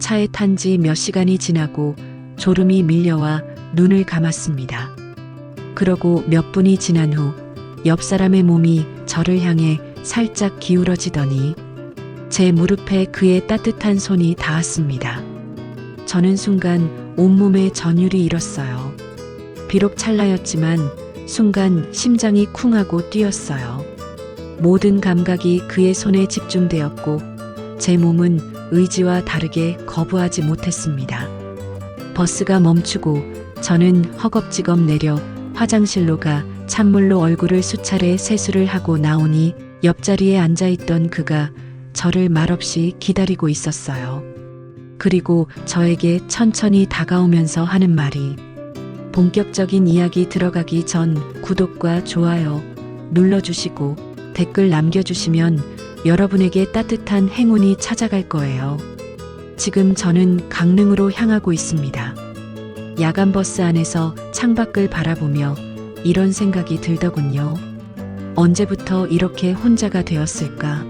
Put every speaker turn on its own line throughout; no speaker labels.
차에 탄 지 몇 시간이 지나고 졸음이 밀려와 눈을 감았습니다. 그러고 몇 분이 지난 후 옆 사람의 몸이 저를 향해 살짝 기울어지더니 제 무릎에 그의 따뜻한 손이 닿았습니다. 저는 순간 온몸에 전율이 일었어요. 비록 찰나였지만 순간 심장이 쿵하고 뛰었어요. 모든 감각이 그의 손에 집중되었고 제 몸은 의지와 다르게 거부하지 못했습니다. 버스가 멈추고 저는 허겁지겁 내려 화장실로 가 찬물로 얼굴을 수차례 세수를 하고 나오니 옆자리에 앉아있던 그가 저를 말없이 기다리고 있었어요. 그리고 저에게 천천히 다가오면서 하는 말이 본격적인 이야기 들어가기 전 구독과 좋아요 눌러주시고 댓글 남겨주시면 여러분에게 따뜻한 행운이 찾아갈 거예요. 지금 저는 강릉으로 향하고 있습니다. 야간 버스 안에서 창밖을 바라보며 이런 생각이 들더군요. 언제부터 이렇게 혼자가 되었을까?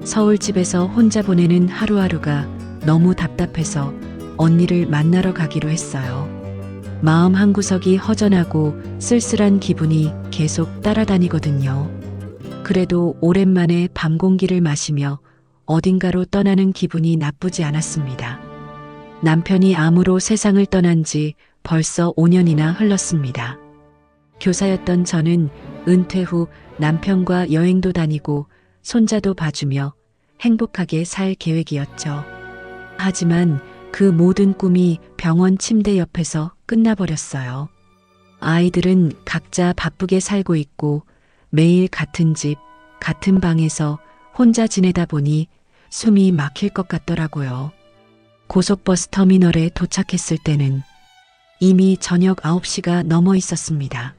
서울집에서 혼자 보내는 하루하루가 너무 답답해서 언니를 만나러 가기로 했어요. 마음 한구석이 허전하고 쓸쓸한 기분이 계속 따라다니거든요. 그래도 오랜만에 밤 공기를 마시며 어딘가로 떠나는 기분이 나쁘지 않았습니다. 남편이 암으로 세상을 떠난 지 벌써 5년이나 흘렀습니다. 교사였던 저는 은퇴 후 남편과 여행도 다니고 손자도 봐주며 행복하게 살 계획이었죠. 하지만 그 모든 꿈이 병원 침대 옆에서 끝나버렸어요. 아이들은 각자 바쁘게 살고 있고 매일 같은 집, 같은 방에서 혼자 지내다 보니 숨이 막힐 것 같더라고요. 고속버스 터미널에 도착했을 때는 이미 저녁 9시가 넘어 있었습니다.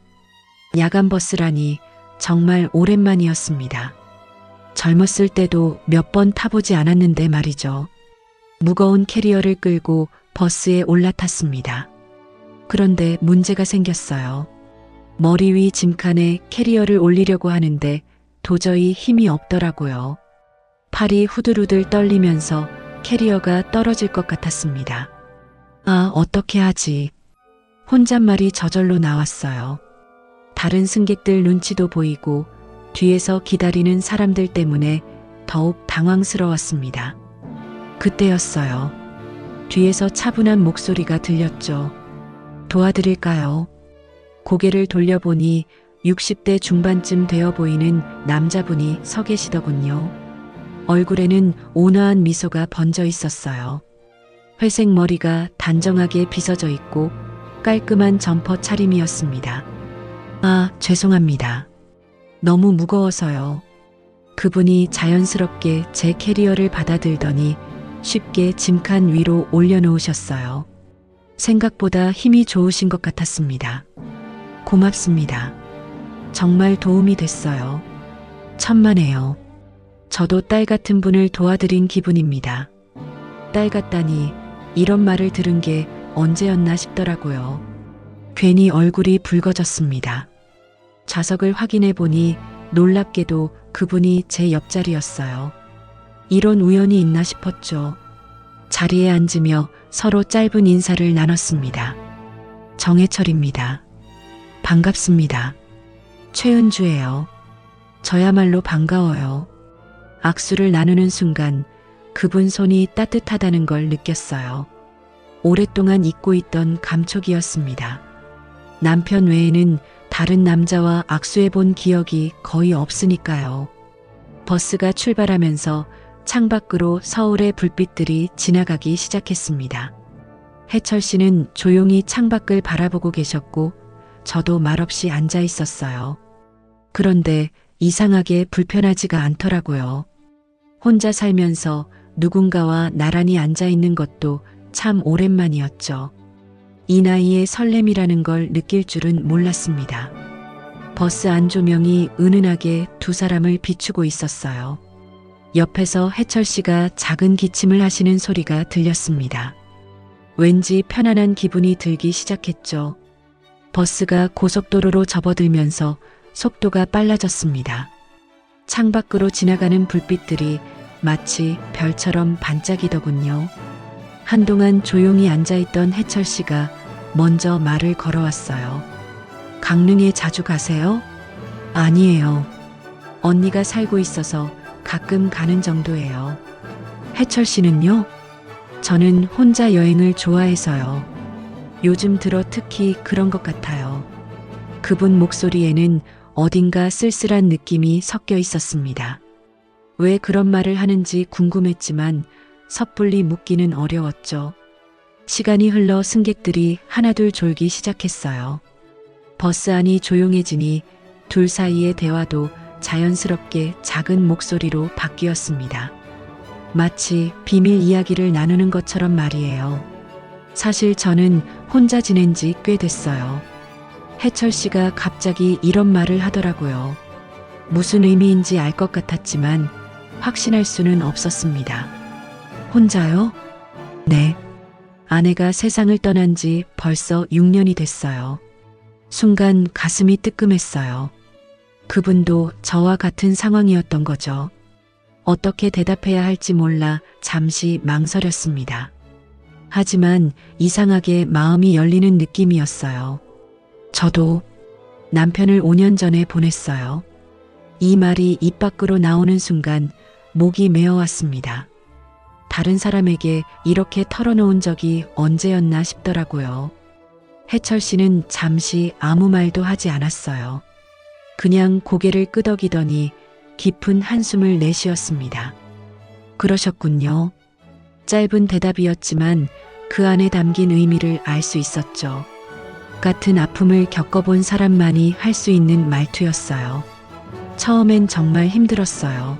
야간 버스라니 정말 오랜만이었습니다. 젊었을 때도 몇 번 타보지 않았는데 말이죠. 무거운 캐리어를 끌고 버스에 올라탔습니다. 그런데 문제가 생겼어요. 머리 위 짐칸에 캐리어를 올리려고 하는데 도저히 힘이 없더라고요. 팔이 후들후들 떨리면서 캐리어가 떨어질 것 같았습니다. 아, 어떻게 하지? 혼잣말이 저절로 나왔어요. 다른 승객들 눈치도 보이고 뒤에서 기다리는 사람들 때문에 더욱 당황스러웠습니다. 그때였어요. 뒤에서 차분한 목소리가 들렸죠. 도와드릴까요? 고개를 돌려보니 60대 중반쯤 되어 보이는 남자분이 서 계시더군요. 얼굴에는 온화한 미소가 번져 있었어요. 회색 머리가 단정하게 빗어져 있고 깔끔한 점퍼 차림이었습니다. 아, 죄송합니다. 너무 무거워서요. 그분이 자연스럽게 제 캐리어를 받아들더니 쉽게 짐칸 위로 올려놓으셨어요. 생각보다 힘이 좋으신 것 같았습니다. 고맙습니다. 정말 도움이 됐어요. 천만에요. 저도 딸 같은 분을 도와드린 기분입니다. 딸 같다니 이런 말을 들은 게 언제였나 싶더라고요. 괜히 얼굴이 붉어졌습니다. 좌석을 확인해 보니 놀랍게도 그분이 제 옆자리였어요. 이런 우연이 있나 싶었죠. 자리에 앉으며 서로 짧은 인사를 나눴습니다. 정혜철입니다. 반갑습니다. 최은주예요. 저야말로 반가워요. 악수를 나누는 순간 그분 손이 따뜻하다는 걸 느꼈어요. 오랫동안 잊고 있던 감촉이었습니다. 남편 외에는 다른 남자와 악수해 본 기억이 거의 없으니까요. 버스가 출발하면서 창밖으로 서울의 불빛들이 지나가기 시작했습니다. 해철 씨는 조용히 창밖을 바라보고 계셨고 저도 말없이 앉아 있었어요. 그런데 이상하게 불편하지가 않더라고요. 혼자 살면서 누군가와 나란히 앉아 있는 것도 참 오랜만이었죠. 이 나이에 설렘이라는 걸 느낄 줄은 몰랐습니다. 버스 안 조명이 은은하게 두 사람을 비추고 있었어요. 옆에서 해철 씨가 작은 기침을 하시는 소리가 들렸습니다. 왠지 편안한 기분이 들기 시작했죠. 버스가 고속도로로 접어들면서 속도가 빨라졌습니다. 창밖으로 지나가는 불빛들이 마치 별처럼 반짝이더군요. 한동안 조용히 앉아있던 해철 씨가 먼저 말을 걸어왔어요. 강릉에 자주 가세요? 아니에요. 언니가 살고 있어서 가끔 가는 정도예요. 해철 씨는요? 저는 혼자 여행을 좋아해서요. 요즘 들어 특히 그런 것 같아요. 그분 목소리에는 어딘가 쓸쓸한 느낌이 섞여 있었습니다. 왜 그런 말을 하는지 궁금했지만 섣불리 묻기는 어려웠죠. 시간이 흘러 승객들이 하나둘 졸기 시작했어요. 버스 안이 조용해지니 둘 사이의 대화도 자연스럽게 작은 목소리로 바뀌었습니다. 마치 비밀 이야기를 나누는 것처럼 말이에요. 사실 저는 혼자 지낸 지 꽤 됐어요. 해철 씨가 갑자기 이런 말을 하더라고요. 무슨 의미인지 알 것 같았지만 확신할 수는 없었습니다. 혼자요? 네. 아내가 세상을 떠난 지 벌써 6년이 됐어요. 순간 가슴이 뜨끔했어요. 그분도 저와 같은 상황이었던 거죠. 어떻게 대답해야 할지 몰라 잠시 망설였습니다. 하지만 이상하게 마음이 열리는 느낌이었어요. 저도 남편을 5년 전에 보냈어요. 이 말이 입 밖으로 나오는 순간 목이 메어왔습니다. 다른 사람에게 이렇게 털어놓은 적이 언제였나 싶더라고요. 해철 씨는 잠시 아무 말도 하지 않았어요. 그냥 고개를 끄덕이더니 깊은 한숨을 내쉬었습니다. 그러셨군요. 짧은 대답이었지만 그 안에 담긴 의미를 알 수 있었죠. 같은 아픔을 겪어본 사람만이 할 수 있는 말투였어요. 처음엔 정말 힘들었어요.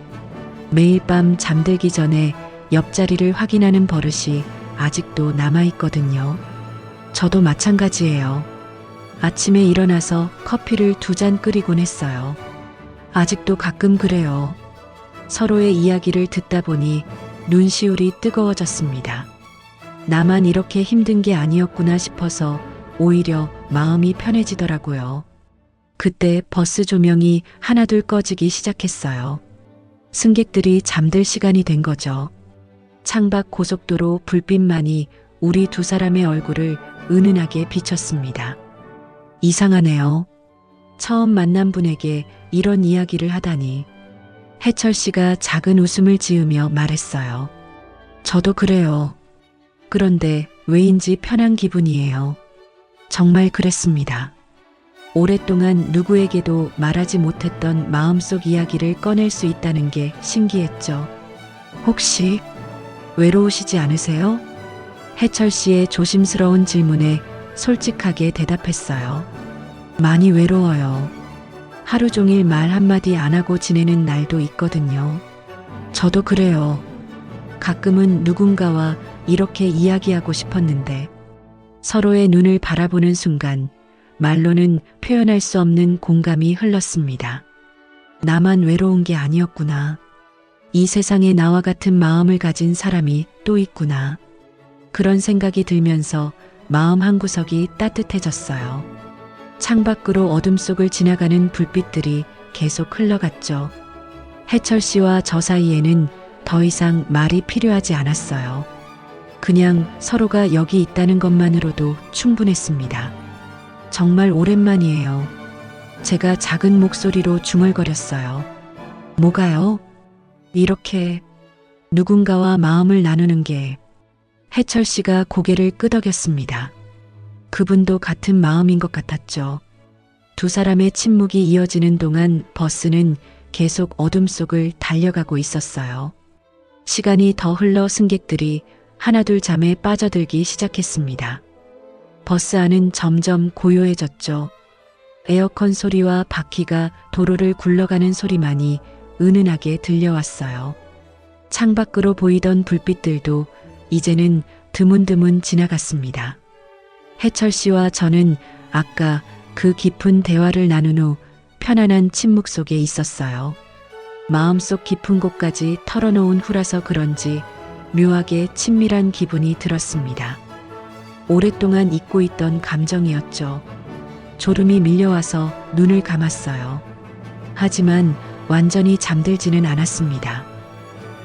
매일 밤 잠들기 전에 옆자리를 확인하는 버릇이 아직도 남아있거든요. 저도 마찬가지예요. 아침에 일어나서 커피를 2잔 끓이곤 했어요. 아직도 가끔 그래요. 서로의 이야기를 듣다 보니 눈시울이 뜨거워졌습니다. 나만 이렇게 힘든 게 아니었구나 싶어서 오히려 마음이 편해지더라고요. 그때 버스 조명이 하나둘 꺼지기 시작했어요. 승객들이 잠들 시간이 된 거죠. 창밖 고속도로 불빛만이 우리 두 사람의 얼굴을 은은하게 비쳤습니다. 이상하네요. 처음 만난 분에게 이런 이야기를 하다니. 해철 씨가 작은 웃음을 지으며 말했어요. 저도 그래요. 그런데 왜인지 편한 기분이에요. 정말 그랬습니다. 오랫동안 누구에게도 말하지 못했던 마음속 이야기를 꺼낼 수 있다는 게 신기했죠. 혹시 외로우시지 않으세요? 해철 씨의 조심스러운 질문에 솔직하게 대답했어요. 많이 외로워요. 하루 종일 말 한마디 안 하고 지내는 날도 있거든요. 저도 그래요. 가끔은 누군가와 이렇게 이야기하고 싶었는데 서로의 눈을 바라보는 순간 말로는 표현할 수 없는 공감이 흘렀습니다. 나만 외로운 게 아니었구나. 이 세상에 나와 같은 마음을 가진 사람이 또 있구나. 그런 생각이 들면서 마음 한구석이 따뜻해졌어요. 창밖으로 어둠 속을 지나가는 불빛들이 계속 흘러갔죠. 해철 씨와 저 사이에는 더 이상 말이 필요하지 않았어요. 그냥 서로가 여기 있다는 것만으로도 충분했습니다. 정말 오랜만이에요. 제가 작은 목소리로 중얼거렸어요. 뭐가요? 이렇게 누군가와 마음을 나누는 게. 해철 씨가 고개를 끄덕였습니다. 그분도 같은 마음인 것 같았죠. 두 사람의 침묵이 이어지는 동안 버스는 계속 어둠 속을 달려가고 있었어요. 시간이 더 흘러 승객들이 하나둘 잠에 빠져들기 시작했습니다. 버스 안은 점점 고요해졌죠. 에어컨 소리와 바퀴가 도로를 굴러가는 소리만이 은은하게 들려왔어요. 창밖으로 보이던 불빛들도 이제는 드문드문 지나갔습니다. 해철 씨와 저는 아까 그 깊은 대화를 나눈 후 편안한 침묵 속에 있었어요. 마음속 깊은 곳까지 털어놓은 후라서 그런지 묘하게 친밀한 기분이 들었습니다. 오랫동안 잊고 있던 감정이었죠. 졸음이 밀려와서 눈을 감았어요. 하지만 완전히 잠들지는 않았습니다.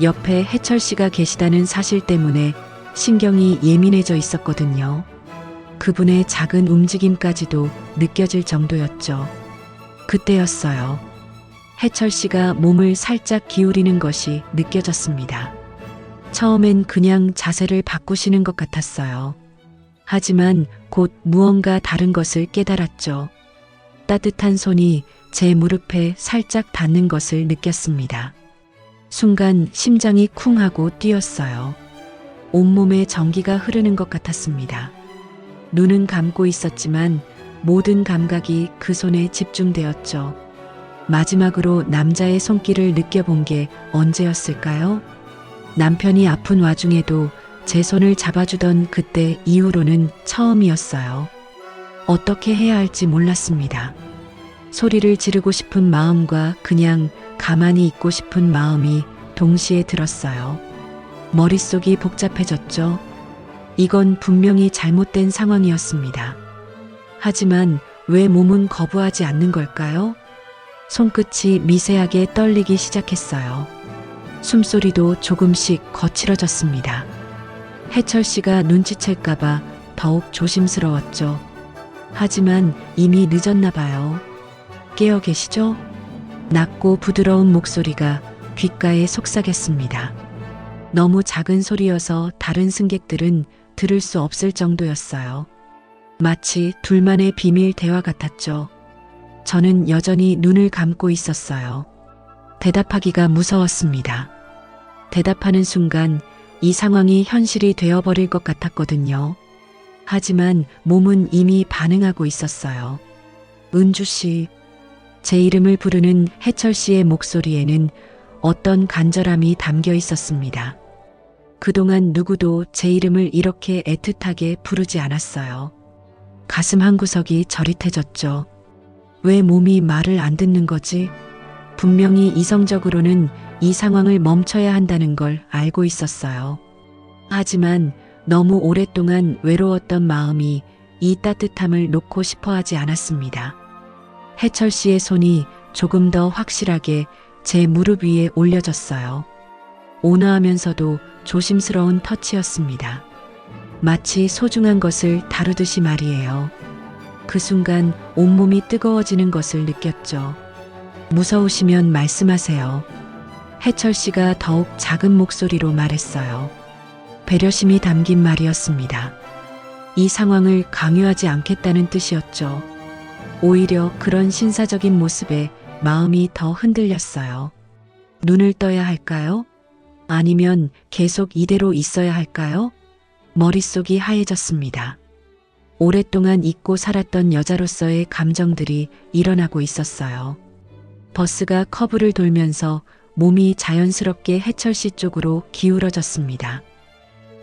옆에 해철 씨가 계시다는 사실 때문에 신경이 예민해져 있었거든요. 그분의 작은 움직임까지도 느껴질 정도였죠. 그때였어요. 해철 씨가 몸을 살짝 기울이는 것이 느껴졌습니다. 처음엔 그냥 자세를 바꾸시는 것 같았어요. 하지만 곧 무언가 다른 것을 깨달았죠. 따뜻한 손이 제 무릎에 살짝 닿는 것을 느꼈습니다. 순간 심장이 쿵 하고 뛰었어요. 온몸에 전기가 흐르는 것 같았습니다. 눈은 감고 있었지만 모든 감각이 그 손에 집중되었죠. 마지막으로 남자의 손길을 느껴본 게 언제였을까요? 남편이 아픈 와중에도 제 손을 잡아주던 그때 이후로는 처음이었어요. 어떻게 해야 할지 몰랐습니다. 소리를 지르고 싶은 마음과 그냥 가만히 있고 싶은 마음이 동시에 들었어요. 머릿속이 복잡해졌죠. 이건 분명히 잘못된 상황이었습니다. 하지만 왜 몸은 거부하지 않는 걸까요? 손끝이 미세하게 떨리기 시작했어요. 숨소리도 조금씩 거칠어졌습니다. 해철 씨가 눈치챌까봐 더욱 조심스러웠죠. 하지만 이미 늦었나 봐요. 깨어 계시죠? 낮고 부드러운 목소리가 귓가에 속삭였습니다. 너무 작은 소리여서 다른 승객들은 들을 수 없을 정도였어요. 마치 둘만의 비밀 대화 같았죠. 저는 여전히 눈을 감고 있었어요. 대답하기가 무서웠습니다. 대답하는 순간 이 상황이 현실이 되어버릴 것 같았거든요. 하지만 몸은 이미 반응하고 있었어요. 은주 씨, 제 이름을 부르는 해철 씨의 목소리에는 어떤 간절함이 담겨 있었습니다. 그동안 누구도 제 이름을 이렇게 애틋하게 부르지 않았어요. 가슴 한구석이 저릿해졌죠. 왜 몸이 말을 안 듣는 거지? 분명히 이성적으로는 이 상황을 멈춰야 한다는 걸 알고 있었어요. 하지만 너무 오랫동안 외로웠던 마음이 이 따뜻함을 놓고 싶어 하지 않았습니다. 해철 씨의 손이 조금 더 확실하게 제 무릎 위에 올려졌어요. 온화하면서도 조심스러운 터치였습니다. 마치 소중한 것을 다루듯이 말이에요. 그 순간 온몸이 뜨거워지는 것을 느꼈죠. 무서우시면 말씀하세요. 해철 씨가 더욱 작은 목소리로 말했어요. 배려심이 담긴 말이었습니다. 이 상황을 강요하지 않겠다는 뜻이었죠. 오히려 그런 신사적인 모습에 마음이 더 흔들렸어요. 눈을 떠야 할까요? 아니면 계속 이대로 있어야 할까요? 머릿속이 하얘졌습니다. 오랫동안 잊고 살았던 여자로서의 감정들이 일어나고 있었어요. 버스가 커브를 돌면서 몸이 자연스럽게 해철 씨 쪽으로 기울어졌습니다.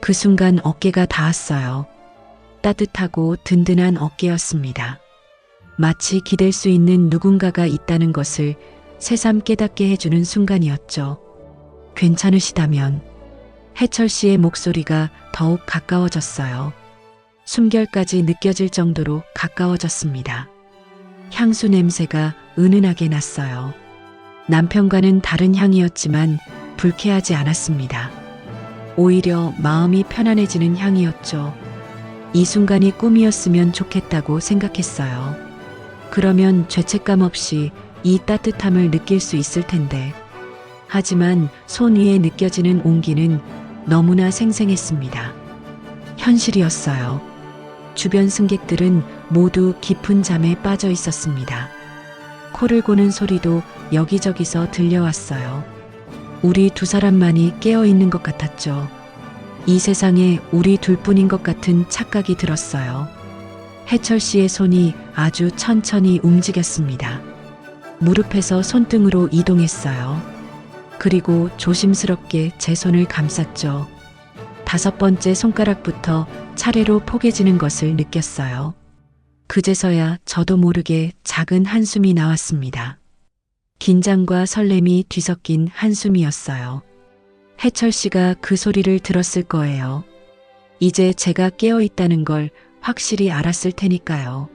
그 순간 어깨가 닿았어요. 따뜻하고 든든한 어깨였습니다. 마치 기댈 수 있는 누군가가 있다는 것을 새삼 깨닫게 해주는 순간이었죠. 괜찮으시다면. 해철 씨의 목소리가 더욱 가까워졌어요. 숨결까지 느껴질 정도로 가까워졌습니다. 향수 냄새가 은은하게 났어요. 남편과는 다른 향이었지만 불쾌하지 않았습니다. 오히려 마음이 편안해지는 향이었죠. 이 순간이 꿈이었으면 좋겠다고 생각했어요. 그러면 죄책감 없이 이 따뜻함을 느낄 수 있을 텐데. 하지만 손 위에 느껴지는 온기는 너무나 생생했습니다. 현실이었어요. 주변 승객들은 모두 깊은 잠에 빠져 있었습니다. 코를 고는 소리도 여기저기서 들려왔어요. 우리 두 사람만이 깨어 있는 것 같았죠. 이 세상에 우리 둘뿐인 것 같은 착각이 들었어요. 해철 씨의 손이 아주 천천히 움직였습니다. 무릎에서 손등으로 이동했어요. 그리고 조심스럽게 제 손을 감쌌죠. 5번째 손가락부터 차례로 포개지는 것을 느꼈어요. 그제서야 저도 모르게 작은 한숨이 나왔습니다. 긴장과 설렘이 뒤섞인 한숨이었어요. 해철 씨가 그 소리를 들었을 거예요. 이제 제가 깨어 있다는 걸 확실히 알았을 테니까요.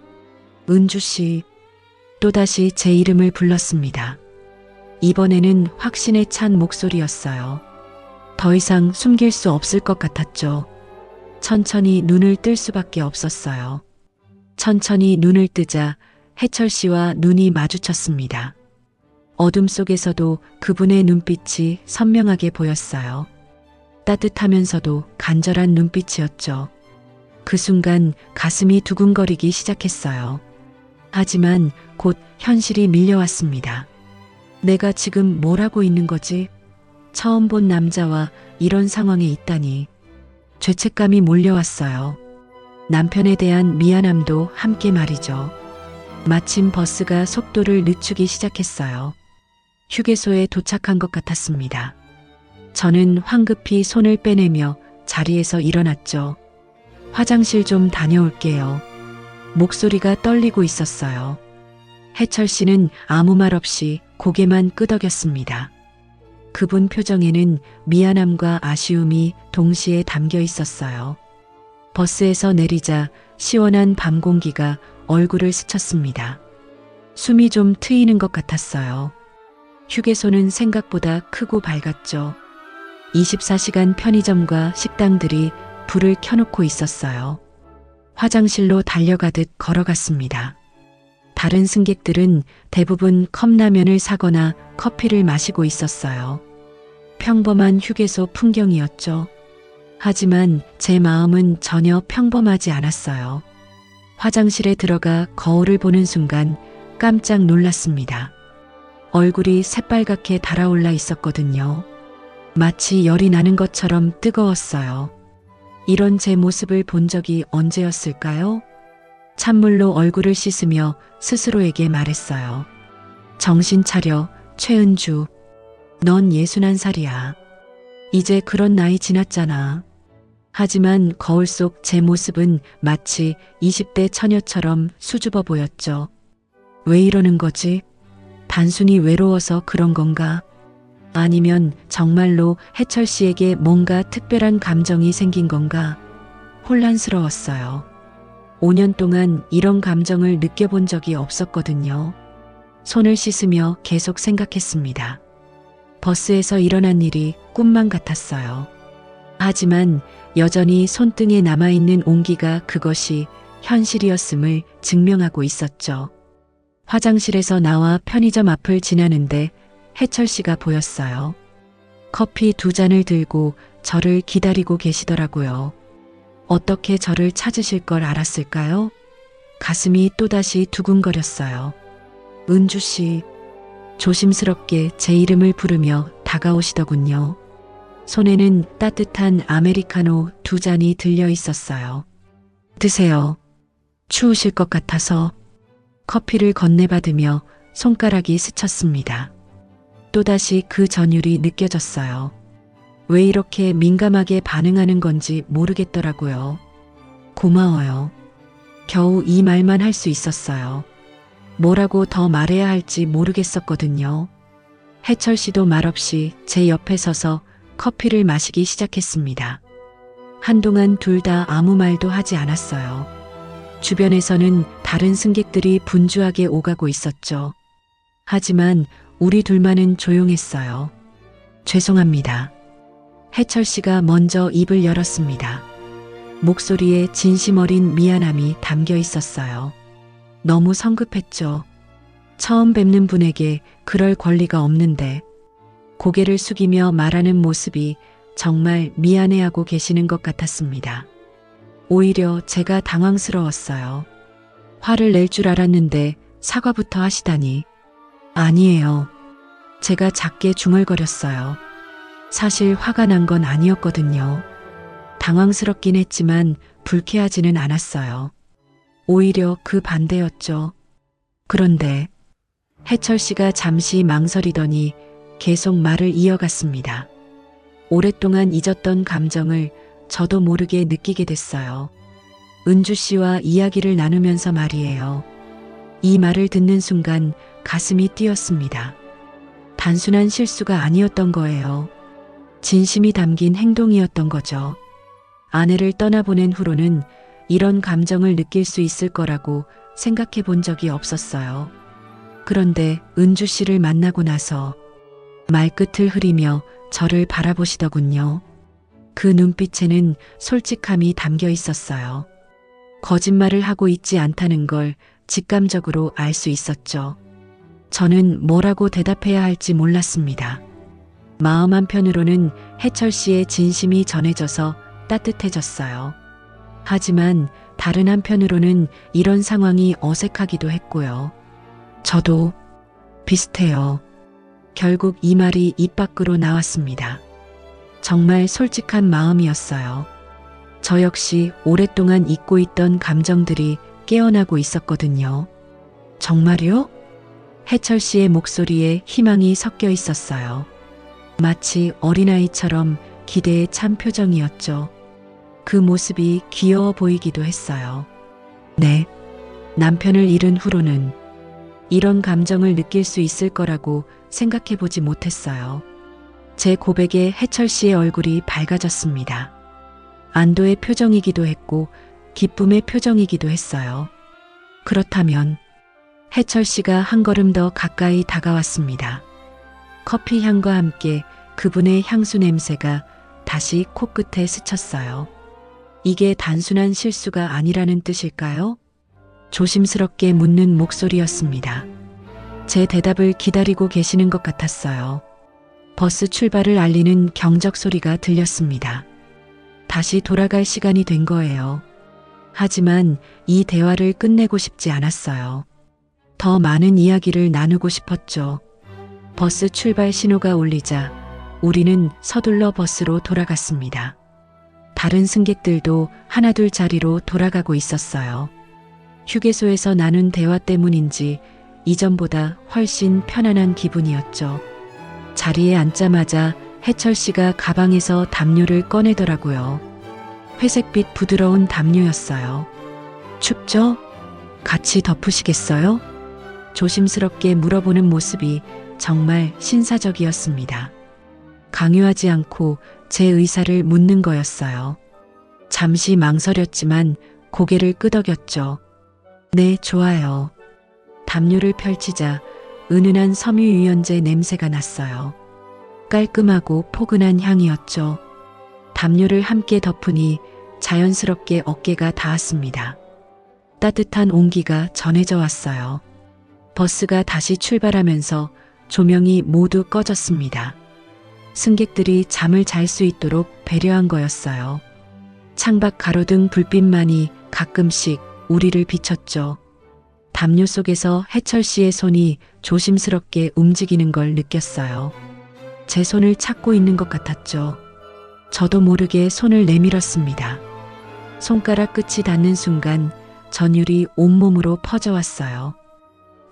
은주 씨, 또다시 제 이름을 불렀습니다. 이번에는 확신에 찬 목소리였어요. 더 이상 숨길 수 없을 것 같았죠. 천천히 눈을 뜰 수밖에 없었어요. 천천히 눈을 뜨자 해철 씨와 눈이 마주쳤습니다. 어둠 속에서도 그분의 눈빛이 선명하게 보였어요. 따뜻하면서도 간절한 눈빛이었죠. 그 순간 가슴이 두근거리기 시작했어요. 하지만 곧 현실이 밀려왔습니다. 내가 지금 뭘 하고 있는 거지? 처음 본 남자와 이런 상황에 있다니. 죄책감이 몰려왔어요. 남편에 대한 미안함도 함께 말이죠. 마침 버스가 속도를 늦추기 시작했어요. 휴게소에 도착한 것 같았습니다. 저는 황급히 손을 빼내며 자리에서 일어났죠. 화장실 좀 다녀올게요. 목소리가 떨리고 있었어요. 해철 씨는 아무 말 없이 고개만 끄덕였습니다. 그분 표정에는 미안함과 아쉬움이 동시에 담겨 있었어요. 버스에서 내리자 시원한 밤 공기가 얼굴을 스쳤습니다. 숨이 좀 트이는 것 같았어요. 휴게소는 생각보다 크고 밝았죠. 24시간 편의점과 식당들이 불을 켜놓고 있었어요. 화장실로 달려가듯 걸어갔습니다. 다른 승객들은 대부분 컵라면을 사거나 커피를 마시고 있었어요. 평범한 휴게소 풍경이었죠. 하지만 제 마음은 전혀 평범하지 않았어요. 화장실에 들어가 거울을 보는 순간 깜짝 놀랐습니다. 얼굴이 새빨갛게 달아올라 있었거든요. 마치 열이 나는 것처럼 뜨거웠어요. 이런 제 모습을 본 적이 언제였을까요? 찬물로 얼굴을 씻으며 스스로에게 말했어요. 정신 차려, 최은주. 넌 61살이야. 이제 그런 나이 지났잖아. 하지만 거울 속 제 모습은 마치 20대 처녀처럼 수줍어 보였죠. 왜 이러는 거지? 단순히 외로워서 그런 건가? 아니면 정말로 해철 씨에게 뭔가 특별한 감정이 생긴 건가? 혼란스러웠어요. 5년 동안 이런 감정을 느껴본 적이 없었거든요. 손을 씻으며 계속 생각했습니다. 버스에서 일어난 일이 꿈만 같았어요. 하지만 여전히 손등에 남아있는 온기가 그것이 현실이었음을 증명하고 있었죠. 화장실에서 나와 편의점 앞을 지나는데 해철 씨가 보였어요. 커피 2잔을 들고 저를 기다리고 계시더라고요. 어떻게 저를 찾으실 걸 알았을까요? 가슴이 또다시 두근거렸어요. 은주 씨, 조심스럽게 제 이름을 부르며 다가오시더군요. 손에는 따뜻한 아메리카노 2잔이 들려 있었어요. 드세요. 추우실 것 같아서. 커피를 건네받으며 손가락이 스쳤습니다. 또다시 그 전율이 느껴졌어요. 왜 이렇게 민감하게 반응하는 건지 모르겠더라고요. 고마워요. 겨우 이 말만 할 수 있었어요. 뭐라고 더 말해야 할지 모르겠었거든요. 해철 씨도 말없이 제 옆에 서서 커피를 마시기 시작했습니다. 한동안 둘 다 아무 말도 하지 않았어요. 주변에서는 다른 승객들이 분주하게 오가고 있었죠. 하지만 우리 둘만은 조용했어요. 죄송합니다. 해철 씨가 먼저 입을 열었습니다. 목소리에 진심 어린 미안함이 담겨 있었어요. 너무 성급했죠. 처음 뵙는 분에게 그럴 권리가 없는데. 고개를 숙이며 말하는 모습이 정말 미안해하고 계시는 것 같았습니다. 오히려 제가 당황스러웠어요. 화를 낼 줄 알았는데 사과부터 하시다니. 아니에요. 제가 작게 중얼거렸어요. 사실 화가 난 건 아니었거든요. 당황스럽긴 했지만 불쾌하지는 않았어요. 오히려 그 반대였죠. 그런데 해철 씨가 잠시 망설이더니 계속 말을 이어갔습니다. 오랫동안 잊었던 감정을 저도 모르게 느끼게 됐어요. 은주 씨와 이야기를 나누면서 말이에요. 이 말을 듣는 순간 가슴이 뛰었습니다. 단순한 실수가 아니었던 거예요. 진심이 담긴 행동이었던 거죠. 아내를 떠나보낸 후로는 이런 감정을 느낄 수 있을 거라고 생각해 본 적이 없었어요. 그런데 은주 씨를 만나고 나서 말끝을 흐리며 저를 바라보시더군요. 그 눈빛에는 솔직함이 담겨 있었어요. 거짓말을 하고 있지 않다는 걸 직감적으로 알 수 있었죠. 저는 뭐라고 대답해야 할지 몰랐습니다. 마음 한편으로는 해철 씨의 진심이 전해져서 따뜻해졌어요. 하지만 다른 한편으로는 이런 상황이 어색하기도 했고요. 저도 비슷해요. 결국 이 말이 입 밖으로 나왔습니다. 정말 솔직한 마음이었어요. 저 역시 오랫동안 잊고 있던 감정들이 깨어나고 있었거든요. 정말요? 해철 씨의 목소리에 희망이 섞여 있었어요. 마치 어린아이처럼 기대에 찬 표정이었죠. 그 모습이 귀여워 보이기도 했어요. 네, 남편을 잃은 후로는 이런 감정을 느낄 수 있을 거라고 생각해 보지 못했어요. 제 고백에 해철 씨의 얼굴이 밝아졌습니다. 안도의 표정이기도 했고 기쁨의 표정이기도 했어요. 그렇다면 해철 씨가 한 걸음 더 가까이 다가왔습니다. 커피 향과 함께 그분의 향수 냄새가 다시 코끝에 스쳤어요. 이게 단순한 실수가 아니라는 뜻일까요? 조심스럽게 묻는 목소리였습니다. 제 대답을 기다리고 계시는 것 같았어요. 버스 출발을 알리는 경적 소리가 들렸습니다. 다시 돌아갈 시간이 된 거예요. 하지만 이 대화를 끝내고 싶지 않았어요. 더 많은 이야기를 나누고 싶었죠. 버스 출발 신호가 울리자 우리는 서둘러 버스로 돌아갔습니다. 다른 승객들도 하나둘 자리로 돌아가고 있었어요. 휴게소에서 나눈 대화 때문인지 이전보다 훨씬 편안한 기분이었죠. 자리에 앉자마자 해철 씨가 가방에서 담요를 꺼내더라고요. 회색빛 부드러운 담요였어요. 춥죠? 같이 덮으시겠어요? 조심스럽게 물어보는 모습이 정말 신사적이었습니다. 강요하지 않고 제 의사를 묻는 거였어요. 잠시 망설였지만 고개를 끄덕였죠. 네, 좋아요. 담요를 펼치자 은은한 섬유유연제 냄새가 났어요. 깔끔하고 포근한 향이었죠. 담요를 함께 덮으니 자연스럽게 어깨가 닿았습니다. 따뜻한 온기가 전해져 왔어요. 버스가 다시 출발하면서 조명이 모두 꺼졌습니다. 승객들이 잠을 잘 수 있도록 배려한 거였어요. 창밖 가로등 불빛만이 가끔씩 우리를 비췄죠. 담요 속에서 해철 씨의 손이 조심스럽게 움직이는 걸 느꼈어요. 제 손을 찾고 있는 것 같았죠. 저도 모르게 손을 내밀었습니다. 손가락 끝이 닿는 순간 전율이 온몸으로 퍼져왔어요.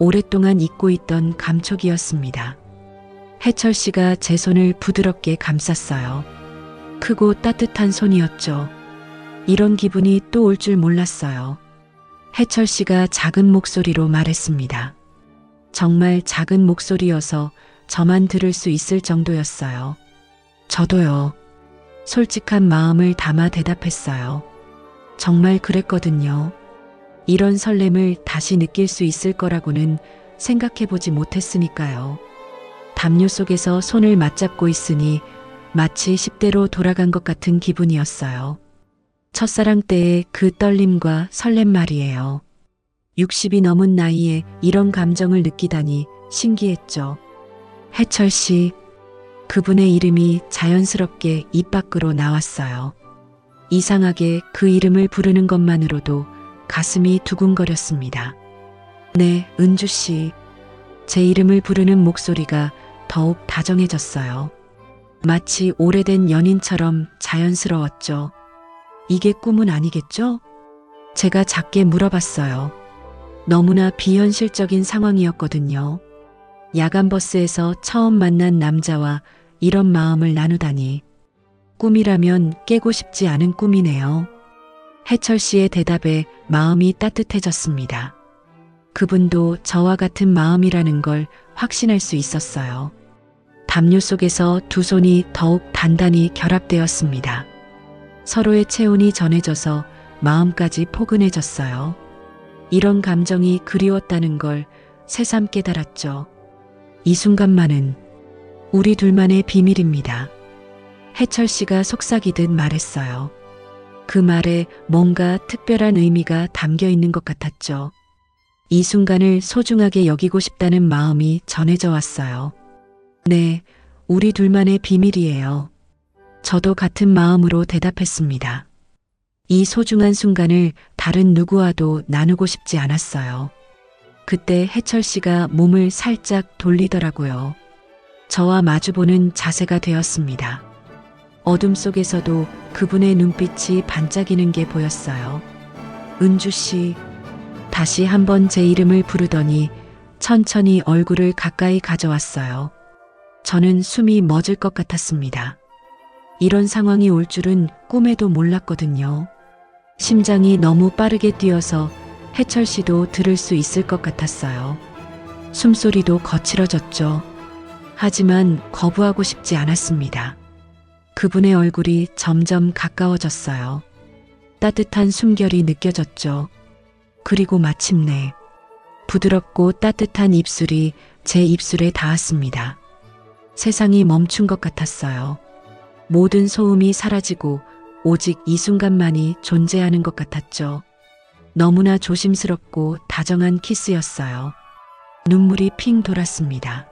오랫동안 잊고 있던 감촉이었습니다. 해철 씨가 제 손을 부드럽게 감쌌어요. 크고 따뜻한 손이었죠. 이런 기분이 또 올 줄 몰랐어요. 해철 씨가 작은 목소리로 말했습니다. 정말 작은 목소리여서 저만 들을 수 있을 정도였어요. 저도요. 솔직한 마음을 담아 대답했어요. 정말 그랬거든요. 이런 설렘을 다시 느낄 수 있을 거라고는 생각해보지 못했으니까요. 담요 속에서 손을 맞잡고 있으니 마치 10대로 돌아간 것 같은 기분이었어요. 첫사랑 때의 그 떨림과 설렘 말이에요. 60이 넘은 나이에 이런 감정을 느끼다니 신기했죠. 해철 씨, 그분의 이름이 자연스럽게 입 밖으로 나왔어요. 이상하게 그 이름을 부르는 것만으로도 가슴이 두근거렸습니다. 네, 은주 씨. 제 이름을 부르는 목소리가 더욱 다정해졌어요. 마치 오래된 연인처럼 자연스러웠죠. 이게 꿈은 아니겠죠? 제가 작게 물어봤어요. 너무나 비현실적인 상황이었거든요. 야간 버스에서 처음 만난 남자와 이런 마음을 나누다니. 꿈이라면 깨고 싶지 않은 꿈이네요. 해철 씨의 대답에 마음이 따뜻해졌습니다. 그분도 저와 같은 마음이라는 걸 확신할 수 있었어요. 담요 속에서 두 손이 더욱 단단히 결합되었습니다. 서로의 체온이 전해져서 마음까지 포근해졌어요. 이런 감정이 그리웠다는 걸 새삼 깨달았죠. 이 순간만은 우리 둘만의 비밀입니다. 해철 씨가 속삭이듯 말했어요. 그 말에 뭔가 특별한 의미가 담겨 있는 것 같았죠. 이 순간을 소중하게 여기고 싶다는 마음이 전해져 왔어요. 네, 우리 둘만의 비밀이에요. 저도 같은 마음으로 대답했습니다. 이 소중한 순간을 다른 누구와도 나누고 싶지 않았어요. 그때 해철 씨가 몸을 살짝 돌리더라고요. 저와 마주보는 자세가 되었습니다. 어둠 속에서도 그분의 눈빛이 반짝이는 게 보였어요. 은주 씨, 다시 한번 제 이름을 부르더니 천천히 얼굴을 가까이 가져왔어요. 저는 숨이 멎을 것 같았습니다. 이런 상황이 올 줄은 꿈에도 몰랐거든요. 심장이 너무 빠르게 뛰어서 해철 씨도 들을 수 있을 것 같았어요. 숨소리도 거칠어졌죠. 하지만 거부하고 싶지 않았습니다. 그분의 얼굴이 점점 가까워졌어요. 따뜻한 숨결이 느껴졌죠. 그리고 마침내 부드럽고 따뜻한 입술이 제 입술에 닿았습니다. 세상이 멈춘 것 같았어요. 모든 소음이 사라지고 오직 이 순간만이 존재하는 것 같았죠. 너무나 조심스럽고 다정한 키스였어요. 눈물이 핑 돌았습니다.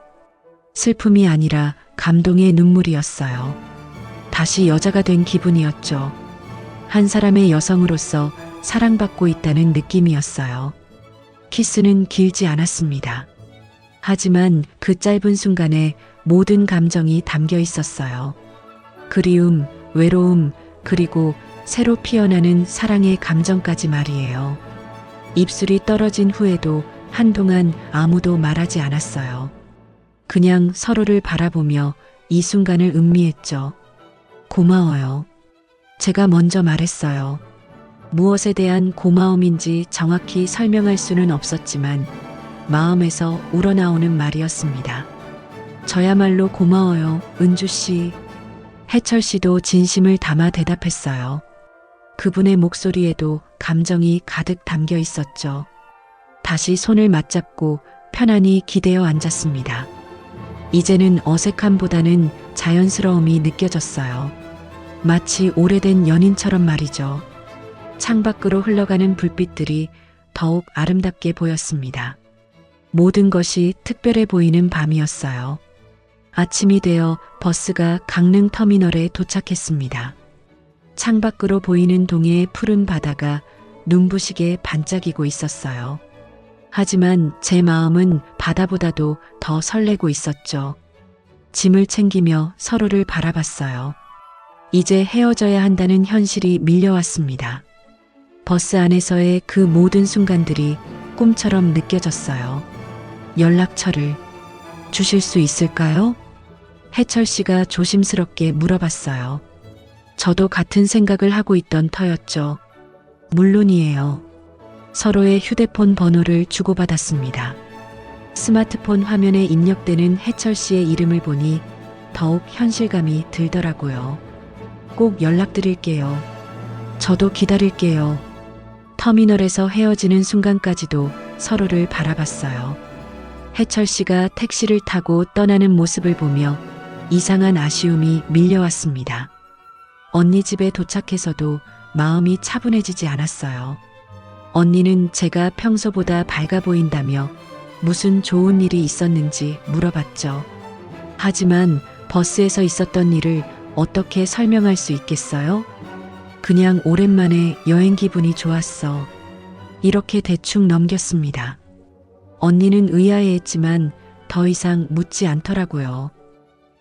슬픔이 아니라 감동의 눈물이었어요. 다시 여자가 된 기분이었죠. 한 사람의 여성으로서 사랑받고 있다는 느낌이었어요. 키스는 길지 않았습니다. 하지만 그 짧은 순간에 모든 감정이 담겨 있었어요. 그리움, 외로움, 그리고 새로 피어나는 사랑의 감정까지 말이에요. 입술이 떨어진 후에도 한동안 아무도 말하지 않았어요. 그냥 서로를 바라보며 이 순간을 음미했죠. 고마워요. 제가 먼저 말했어요. 무엇에 대한 고마움인지 정확히 설명할 수는 없었지만 마음에서 우러나오는 말이었습니다. 저야말로 고마워요, 은주 씨. 해철 씨도 진심을 담아 대답했어요. 그분의 목소리에도 감정이 가득 담겨 있었죠. 다시 손을 맞잡고 편안히 기대어 앉았습니다. 이제는 어색함보다는 자연스러움이 느껴졌어요. 마치 오래된 연인처럼 말이죠. 창밖으로 흘러가는 불빛들이 더욱 아름답게 보였습니다. 모든 것이 특별해 보이는 밤이었어요. 아침이 되어 버스가 강릉 터미널에 도착했습니다. 창밖으로 보이는 동해의 푸른 바다가 눈부시게 반짝이고 있었어요. 하지만 제 마음은 바다보다도 더 설레고 있었죠. 짐을 챙기며 서로를 바라봤어요. 이제 헤어져야 한다는 현실이 밀려왔습니다. 버스 안에서의 그 모든 순간들이 꿈처럼 느껴졌어요. 연락처를 주실 수 있을까요? 해철 씨가 조심스럽게 물어봤어요. 저도 같은 생각을 하고 있던 터였죠. 물론이에요. 서로의 휴대폰 번호를 주고받았습니다. 스마트폰 화면에 입력되는 해철 씨의 이름을 보니 더욱 현실감이 들더라고요. 꼭 연락드릴게요. 저도 기다릴게요. 터미널에서 헤어지는 순간까지도 서로를 바라봤어요. 해철 씨가 택시를 타고 떠나는 모습을 보며 이상한 아쉬움이 밀려왔습니다. 언니 집에 도착해서도 마음이 차분해지지 않았어요. 언니는 제가 평소보다 밝아 보인다며 무슨 좋은 일이 있었는지 물어봤죠. 하지만 버스에서 있었던 일을 어떻게 설명할 수 있겠어요? 그냥 오랜만에 여행 기분이 좋았어. 이렇게 대충 넘겼습니다. 언니는 의아해했지만 더 이상 묻지 않더라고요.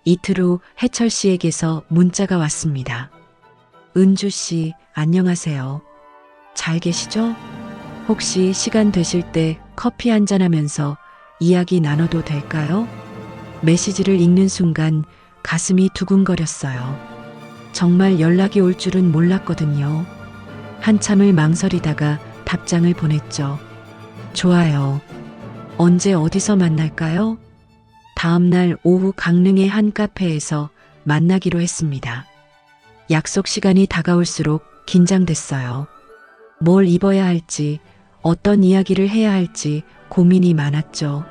이틀 후 해철 씨에게서 문자가 왔습니다. 은주 씨, 안녕하세요. 잘 계시죠? 혹시 시간 되실 때 커피 한잔 하면서 이야기 나눠도 될까요? 메시지를 읽는 순간 가슴이 두근거렸어요. 정말 연락이 올 줄은 몰랐거든요. 한참을 망설이다가 답장을 보냈죠. 좋아요. 언제 어디서 만날까요? 다음 날 오후 강릉의 한 카페에서 만나기로 했습니다. 약속 시간이 다가올수록 긴장됐어요. 뭘 입어야 할지, 어떤 이야기를 해야 할지 고민이 많았죠.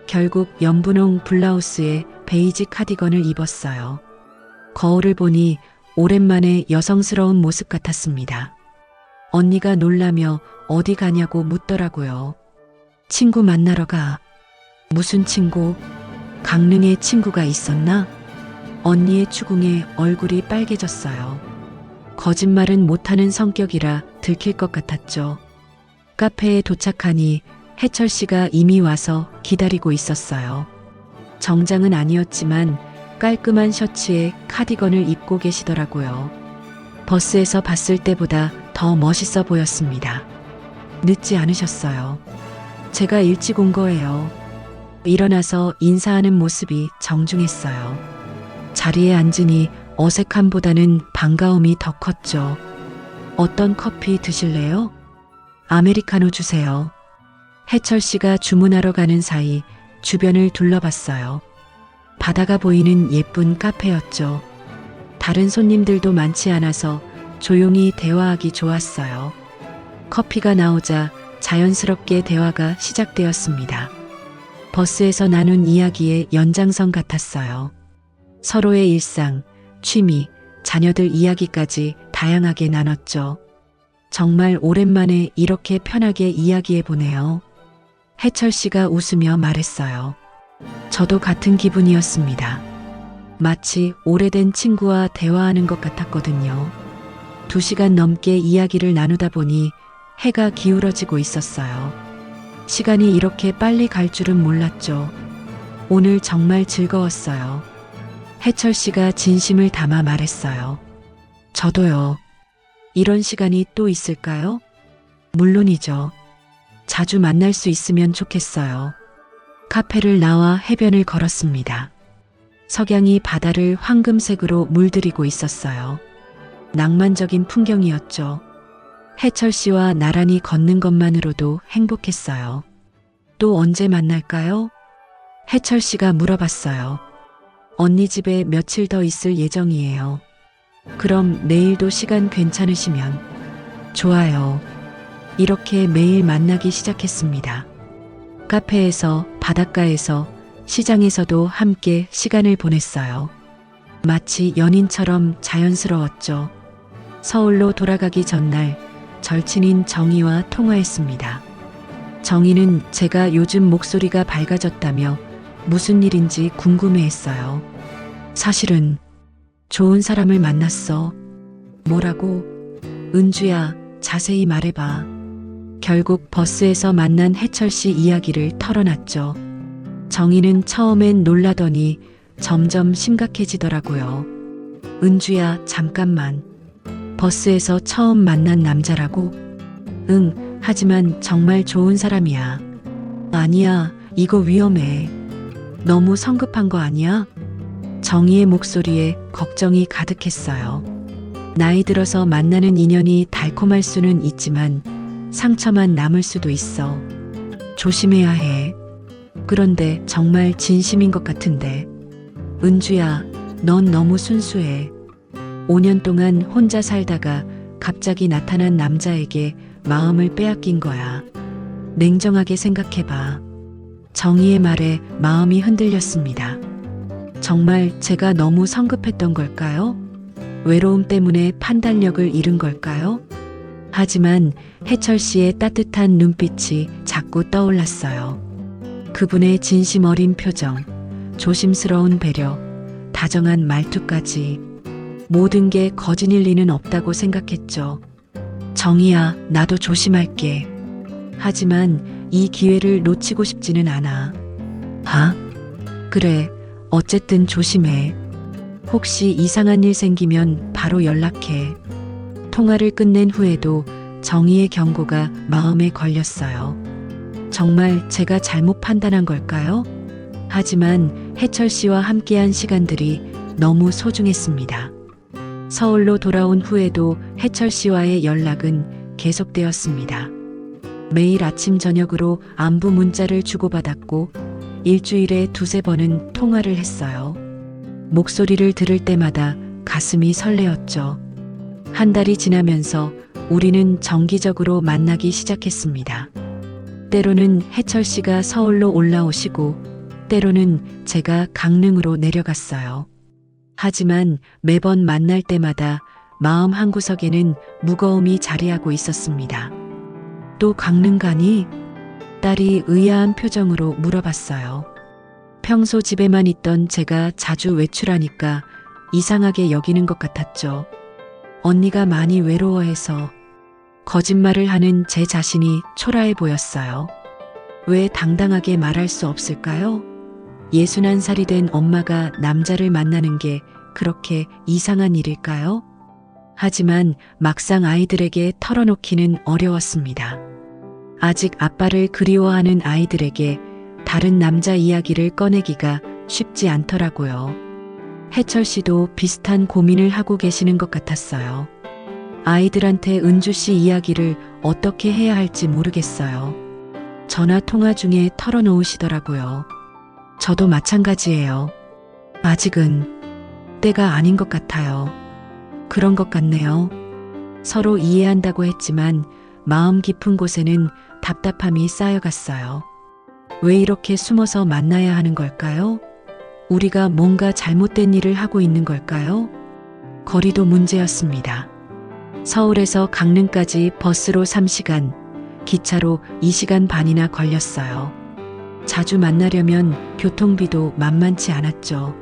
결국 연분홍 블라우스에 베이지 카디건을 입었어요. 거울을 보니 오랜만에 여성스러운 모습 같았습니다. 언니가 놀라며 어디 가냐고 묻더라고요. 친구 만나러 가. 무슨 친구? 강릉에 친구가 있었나? 언니의 추궁에 얼굴이 빨개졌어요. 거짓말은 못하는 성격이라 들킬 것 같았죠. 카페에 도착하니 해철 씨가 이미 와서 기다리고 있었어요. 정장은 아니었지만 깔끔한 셔츠에 카디건을 입고 계시더라고요. 버스에서 봤을 때보다 더 멋있어 보였습니다. 늦지 않으셨어요. 제가 일찍 온 거예요. 일어나서 인사하는 모습이 정중했어요. 자리에 앉으니 어색함보다는 반가움이 더 컸죠. 어떤 커피 드실래요? 아메리카노 주세요. 해철 씨가 주문하러 가는 사이 주변을 둘러봤어요. 바다가 보이는 예쁜 카페였죠. 다른 손님들도 많지 않아서 조용히 대화하기 좋았어요. 커피가 나오자 자연스럽게 대화가 시작되었습니다. 버스에서 나눈 이야기의 연장선 같았어요. 서로의 일상, 취미, 자녀들 이야기까지 다양하게 나눴죠. 정말 오랜만에 이렇게 편하게 이야기해 보네요. 해철 씨가 웃으며 말했어요. 저도 같은 기분이었습니다. 마치 오래된 친구와 대화하는 것 같았거든요. 2시간 넘게 이야기를 나누다 보니 해가 기울어지고 있었어요. 시간이 이렇게 빨리 갈 줄은 몰랐죠. 오늘 정말 즐거웠어요. 해철 씨가 진심을 담아 말했어요. 저도요. 이런 시간이 또 있을까요? 물론이죠. 자주 만날 수 있으면 좋겠어요. 카페를 나와 해변을 걸었습니다. 석양이 바다를 황금색으로 물들이고 있었어요. 낭만적인 풍경이었죠. 해철 씨와 나란히 걷는 것만으로도 행복했어요. 또 언제 만날까요? 해철 씨가 물어봤어요. 언니 집에 며칠 더 있을 예정이에요. 그럼 내일도 시간 괜찮으시면. 좋아요. 이렇게 매일 만나기 시작했습니다. 카페에서, 바닷가에서, 시장에서도 함께 시간을 보냈어요. 마치 연인처럼 자연스러웠죠. 서울로 돌아가기 전날 절친인 정희와 통화했습니다. 정희는 제가 요즘 목소리가 밝아졌다며 무슨 일인지 궁금해했어요. 사실은 좋은 사람을 만났어. 뭐라고? 은주야, 자세히 말해봐. 결국 버스에서 만난 해철 씨 이야기를 털어놨죠. 정희는 처음엔 놀라더니 점점 심각해지더라고요. 은주야, 잠깐만. 버스에서 처음 만난 남자라고? 응, 하지만 정말 좋은 사람이야. 아니야, 이거 위험해. 너무 성급한 거 아니야? 정희의 목소리에 걱정이 가득했어요. 나이 들어서 만나는 인연이 달콤할 수는 있지만 상처만 남을 수도 있어. 조심해야 해. 그런데 정말 진심인 것 같은데. 은주야, 넌 너무 순수해. 5년 동안 혼자 살다가 갑자기 나타난 남자에게 마음을 빼앗긴 거야. 냉정하게 생각해봐. 정희의 말에 마음이 흔들렸습니다. 정말 제가 너무 성급했던 걸까요? 외로움 때문에 판단력을 잃은 걸까요? 하지만 해철 씨의 따뜻한 눈빛이 자꾸 떠올랐어요. 그분의 진심 어린 표정, 조심스러운 배려, 다정한 말투까지 모든 게 거짓일 리는 없다고 생각했죠. 정희야, 나도 조심할게. 하지만 이 기회를 놓치고 싶지는 않아. 아? 그래, 어쨌든 조심해. 혹시 이상한 일 생기면 바로 연락해. 통화를 끝낸 후에도 정희의 경고가 마음에 걸렸어요. 정말 제가 잘못 판단한 걸까요? 하지만 해철 씨와 함께한 시간들이 너무 소중했습니다. 서울로 돌아온 후에도 해철 씨와의 연락은 계속되었습니다. 매일 아침 저녁으로 안부 문자를 주고받았고 일주일에 2~3번은 통화를 했어요. 목소리를 들을 때마다 가슴이 설레었죠. 한 달이 지나면서 우리는 정기적으로 만나기 시작했습니다. 때로는 해철 씨가 서울로 올라오시고 때로는 제가 강릉으로 내려갔어요. 하지만 매번 만날 때마다 마음 한구석에는 무거움이 자리하고 있었습니다. 또 강릉 가니? 딸이 의아한 표정으로 물어봤어요. 평소 집에만 있던 제가 자주 외출하니까 이상하게 여기는 것 같았죠. 언니가 많이 외로워해서 거짓말을 하는 제 자신이 초라해 보였어요. 왜 당당하게 말할 수 없을까요? 61살이 된 엄마가 남자를 만나는 게 그렇게 이상한 일일까요? 하지만 막상 아이들에게 털어놓기는 어려웠습니다. 아직 아빠를 그리워하는 아이들에게 다른 남자 이야기를 꺼내기가 쉽지 않더라고요. 해철 씨도 비슷한 고민을 하고 계시는 것 같았어요. 아이들한테 은주 씨 이야기를 어떻게 해야 할지 모르겠어요. 전화 통화 중에 털어놓으시더라고요. 저도 마찬가지예요. 아직은 때가 아닌 것 같아요. 그런 것 같네요. 서로 이해한다고 했지만 마음 깊은 곳에는 답답함이 쌓여갔어요. 왜 이렇게 숨어서 만나야 하는 걸까요? 우리가 뭔가 잘못된 일을 하고 있는 걸까요? 거리도 문제였습니다. 서울에서 강릉까지 버스로 3시간, 기차로 2시간 반이나 걸렸어요. 자주 만나려면 교통비도 만만치 않았죠.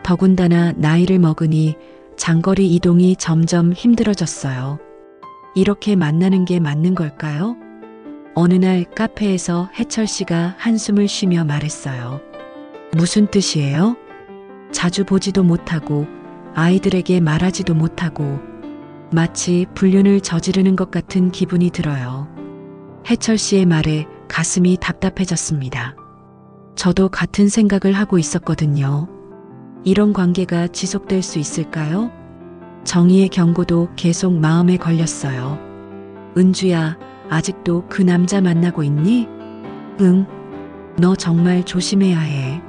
더군다나 나이를 먹으니 장거리 이동이 점점 힘들어졌어요. 이렇게 만나는 게 맞는 걸까요? 어느 날 카페에서 해철 씨가 한숨을 쉬며 말했어요. 무슨 뜻이에요? 자주 보지도 못하고 아이들에게 말하지도 못하고 마치 불륜을 저지르는 것 같은 기분이 들어요. 해철 씨의 말에 가슴이 답답해졌습니다. 저도 같은 생각을 하고 있었거든요. 이런 관계가 지속될 수 있을까요? 정의의 경고도 계속 마음에 걸렸어요. 은주야, 아직도 그 남자 만나고 있니? 응, 너 정말 조심해야 해.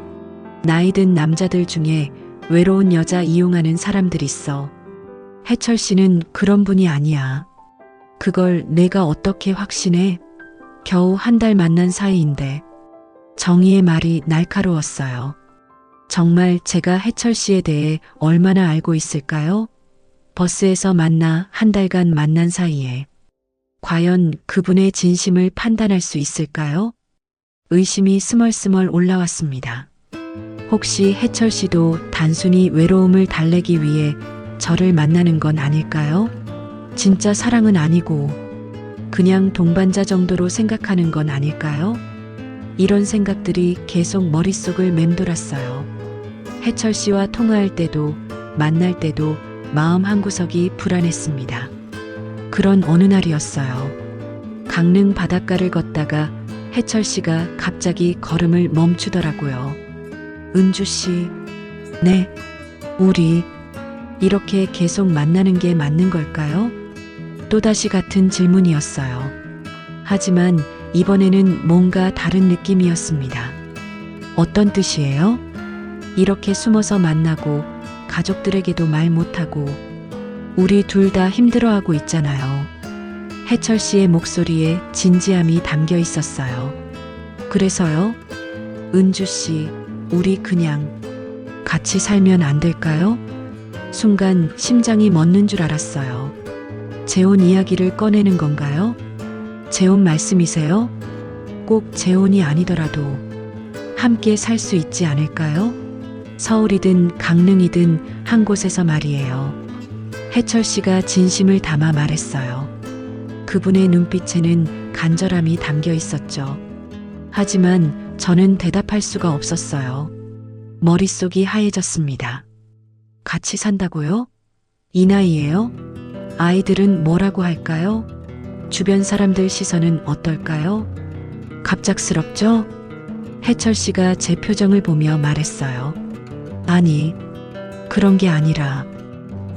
나이 든 남자들 중에 외로운 여자 이용하는 사람들 있어. 해철 씨는 그런 분이 아니야. 그걸 내가 어떻게 확신해? 겨우 한 달 만난 사이인데. 정의의 말이 날카로웠어요. 정말 제가 해철 씨에 대해 얼마나 알고 있을까요? 버스에서 만나 한 달간 만난 사이에. 과연 그분의 진심을 판단할 수 있을까요? 의심이 스멀스멀 올라왔습니다. 혹시 해철 씨도 단순히 외로움을 달래기 위해 저를 만나는 건 아닐까요? 진짜 사랑은 아니고 그냥 동반자 정도로 생각하는 건 아닐까요? 이런 생각들이 계속 머릿속을 맴돌았어요. 해철 씨와 통화할 때도 만날 때도 마음 한구석이 불안했습니다. 그런 어느 날이었어요. 강릉 바닷가를 걷다가 해철 씨가 갑자기 걸음을 멈추더라고요. 은주 씨, 네, 우리 이렇게 계속 만나는 게 맞는 걸까요? 또다시 같은 질문이었어요. 하지만 이번에는 뭔가 다른 느낌이었습니다. 어떤 뜻이에요? 이렇게 숨어서 만나고 가족들에게도 말 못하고 우리 둘 다 힘들어하고 있잖아요. 해철 씨의 목소리에 진지함이 담겨 있었어요. 그래서요? 은주 씨, 우리 그냥 같이 살면 안 될까요? 순간 심장이 멎는 줄 알았어요. 재혼 이야기를 꺼내는 건가요? 재혼 말씀이세요? 꼭 재혼이 아니더라도 함께 살 수 있지 않을까요? 서울이든 강릉이든 한 곳에서 말이에요. 해철 씨가 진심을 담아 말했어요. 그분의 눈빛에는 간절함이 담겨 있었죠. 하지만 저는 대답할 수가 없었어요. 머릿속이 하얘졌습니다. 같이 산다고요? 이 나이에요? 아이들은 뭐라고 할까요? 주변 사람들 시선은 어떨까요? 갑작스럽죠? 해철 씨가 제 표정을 보며 말했어요. 아니, 그런 게 아니라